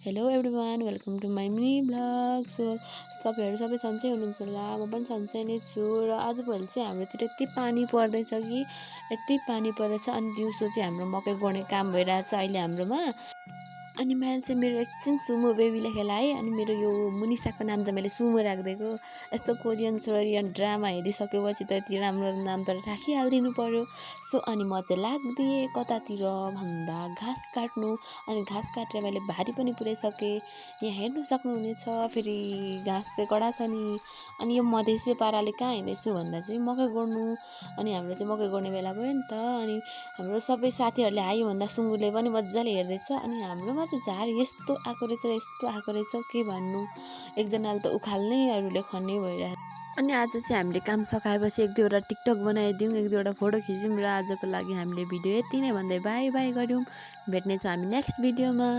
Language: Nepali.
Hello everyone, welcome to my mini vlog. So तपाईँहरू सबै सन्चै हुनुहुन्छ होला, म पनि सन्चै नै छु। र आजभोलि चाहिँ हाम्रोतिर यति पानी पर्दैछ कि यति पानी पर्दैछ। अनि दिउँसो चाहिँ हाम्रो मकै गोड्ने काम भइरहेछ अहिले हाम्रोमा। अनि मैले चाहिँ मेरो एकछिन सुमो बेबीले खेलाएँ। अनि मेरो यो मुनिसाको नाम चाहिँ मैले सुमो राखिदिएको। यस्तो कोरियन ड्रामा हेरिसकेपछि त यति राम्रो नाम त राखिहालिदिनु पर्यो। सो अनि म चाहिँ लाग्दिएँ कतातिर भन्दा घाँस काट्नु। अनि घाँस काटेर मैले भारी पनि पुऱ्याइसकेँ। यहाँ हेर्नु सक्नुहुनेछ, फेरि घाँस चाहिँ कडा छ नि। अनि यो मधेसी पाराले कहाँ हिँड्दैछु भन्दा चाहिँ मकै गोड्नु। अनि हाम्रो चाहिँ मकै गोड्ने बेला भयो नि त। अनि हाम्रो सबै साथीहरूले हाई भन्दा सुँगुरले पनि मजाले हेर्दैछ। अनि हाम्रोमा चाहिँ झार यस्तो आएको रहेछ के भन्नु। एकजनाले त उखाल्ने, अरूले खन्ने भइरहेको। अनि आज चाहिँ हामीले काम सकाएपछि एक दुईवटा टिकटक बनाइदिउँ, एक दुईवटा फोटो खिच्यौँ। र आजको लागि हामीले भिडियो यति नै भन्दै बाई बाई गऱ्यौँ। भेट्नेछौँ हामी नेक्स्ट भिडियोमा।